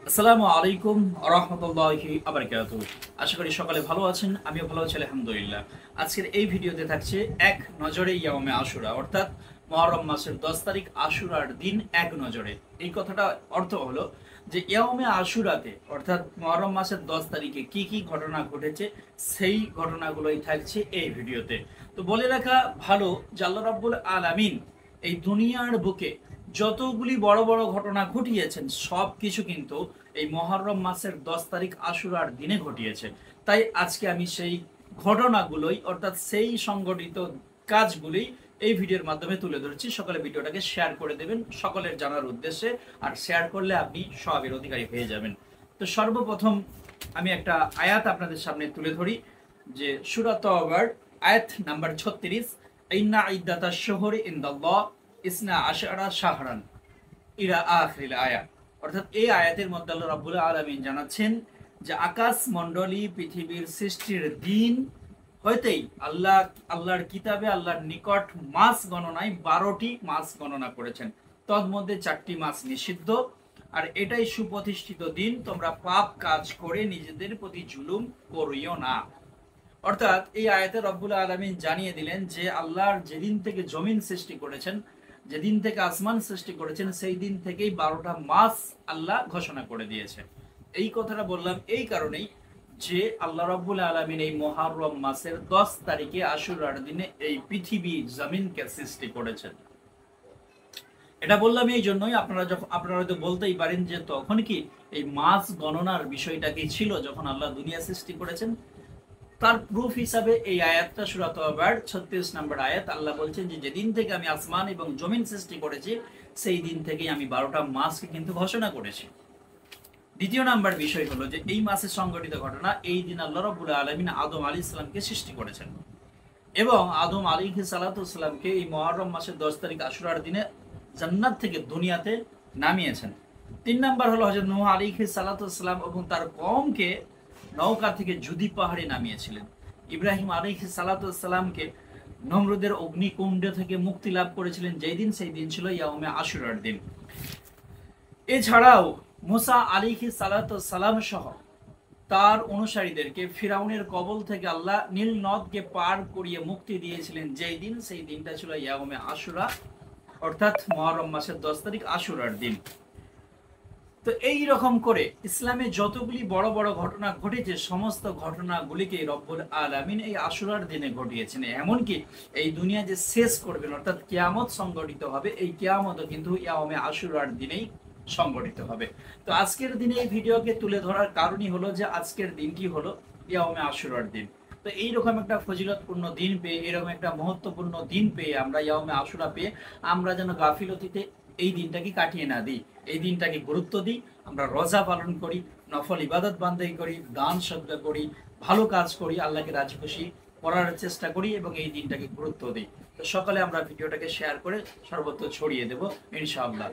আসসালামু আলাইকুম রাহমাতুল্লাহি ওয়া বারাকাতুহু। আশা করি সকালে ভালো আছেন, আমিও ভালো আছি আলহামদুলিল্লাহ। আজকের এই ভিডিওতে থাকছে এক নজরে ইয়াউমে আশুরা, অর্থাৎ মুহররম মাসের 10 তারিখ আশুরার দিন এক নজরে। এই কথাটা অর্থ হলো যে ইয়াউমে আশুরাতে অর্থাৎ মুহররম মাসের 10 তারিখে কি কি ঘটনা ঘটেছে সেই ঘটনাগুলোই থাকছে এই ভিডিওতে। তো বলে রাখা ভালো যে আল্লাহ রাব্বুল আলামিন এই দুনিয়ার বুকে যতগুলি বড় বড় ঘটনা ঘটিয়েছেন সব কিছু কিন্তু এই মুহররম মাসের 10 তারিখ আশুরার দিনে ঘটিয়েছে। তাই আজকে আমি সেই ঘটনাগুলোই অর্থাৎ সেই সংগঠিত কাজগুলি এই ভিডিওর মাধ্যমে তুলে ধরছি। সকলে ভিডিওটাকে শেয়ার করে দেবেন সকলের জানার উদ্দেশ্যে, আর শেয়ার করলে আপনি সওয়াবের অধিকারী হয়ে যাবেন। তো সর্বপ্রথম আমি একটা আয়াত আপনাদের সামনে তুলে ধরি, যে সূরা তাওবার আয়াত নাম্বার 36, ইন্না ইদ্দাতাশ শুহুরি ইনদাল্লাহ ইসনা আশারা শাহরান ইলা আখিরিল আয়াত। অর্থাৎ এই আয়াতের মধ্যে আল্লাহ রাব্বুল আলামিন জানাচ্ছেন যে আকাশ মণ্ডলী পৃথিবীর সৃষ্টির দিন হইতেই আল্লাহর কিতাবে আল্লাহর নিকট মাস গণনায় 12টি মাস গণনা করেছেন। তন্মধ্যে 4টি মাস নিষিদ্ধ, আর এটাই সুপ্রতিষ্ঠিত দিন, তোমরা পাপ কাজ করে নিজেদের প্রতি জুলুম করিও না। অর্থাৎ এই আয়াতে রব্বুল আলামিন জানিয়ে দিলেন যে আল্লাহর যেদিন থেকে জমিন সৃষ্টি করেছেন, যেদিন থেকে আসমান সৃষ্টি করেছেন, সেই দিন থেকেই 12টা মাস আল্লাহ ঘোষণা করে দিয়েছে। এই কথাটা বললাম এই কারণেই যে আল্লাহ রাব্বুল আলামিন এই মুহররম মাসের 10 তারিখে আশুরার দিনে এই পৃথিবী জমিনকে সৃষ্টি করেছেন। এটা বললাম এই জন্যই, আপনারা হয়তো বলতেই পারেন যে তখন কি এই মাস গণনার বিষয়টা কি ছিল যখন আল্লাহ দুনিয়া সৃষ্টি করেছেন? তার প্রুফ হিসাবে এই আয়াতটা সূরা তাওবার 36 নম্বর আয়াত। আল্লাহ বলছেন যে যেদিন থেকে আমি আসমান এবং জমিন সৃষ্টি করেছি সেই দিন থেকেই আমি 12টা মাসকে কিন্তু ঘোষণা করেছি। দ্বিতীয় নাম্বার বিষয় হলো যে এই মাসে সংঘটিত ঘটনা, এই দিন আল্লাহ রাব্বুল আলামিন আদম আলাইহিস সালামকে সৃষ্টি করেছেন এবং আদম আলাইহিস সালামকে এই মুহররম মাসের 10 তারিখ আশুরার দিনে জান্নাত থেকে দুনিয়াতে নামিয়েছেন। 3 নাম্বার হলো হযরত নূহ আলাইহিস সালাম এবং তার কওমকে নৌকা থেকে জুদি পাহাড়ে নামিয়েছিলেন। ইব্রাহিম আলাইহিস সালামকে নমরুদের অগ্নিকুণ্ড থেকে মুক্তি লাভ করেছিলেন যেই দিন, সেই দিন ছিল ইয়াউমে আশুরার দিন। এছাড়াও মুসা আলাইহিস সালাম সহ তার অনুসারীদেরকে ফিরাউনের কবল থেকে আল্লাহ নীল নদকে পার করিয়ে মুক্তি দিয়েছিলেন যেই দিন, সেই দিনটা ছিল ইয়াউমে আশুরা, অর্থাৎ মুহররম মাসের 10 তারিখ আশুরার দিন। তো এই রকম করে ইসলামে যতগুলি বড় বড় ঘটনা ঘটেছে সমস্ত ঘটনাগুলিকে রব্বুল আলামিন এই আশুরার দিনে ঘটিয়েছেন। এমনকি এই দুনিয়া যে শেষ করবেন অর্থাৎ কিয়ামত সংগঠিত হবে, এই কিয়ামতও কিন্তু ইয়াউমে আশুরার দিনেই সংগঠিত হবে। তো আজকের দিনে এই ভিডিওকে তুলে ধরার কারণই হলো যে আজকের দিনটি হলো ইয়াউমে আশুরার দিন। তো এইরকম একটা ফজিলতপূর্ণ দিন পেয়ে, এরকম একটা মহত্বপূর্ণ দিন পেয়ে, আমরা ইয়াউমে আশুরা পেয়ে আমরা যেন গাফিলতিতে এই দিনটাকে কাটিয়ে না দিই, এই দিনটাকে গুরুত্ব দিই। আমরা রোজা পালন করি, নফল ইবাদত বান্দাই করি, দান সদকা করি, ভালো কাজ করি, আল্লাহকে রাজি খুশি করার চেষ্টা করি এবং এই দিনটাকে গুরুত্ব দিই। তো সকালে আমরা ভিডিওটাকে শেয়ার করে সর্বত্র ছড়িয়ে দেব ইনশাআল্লাহ।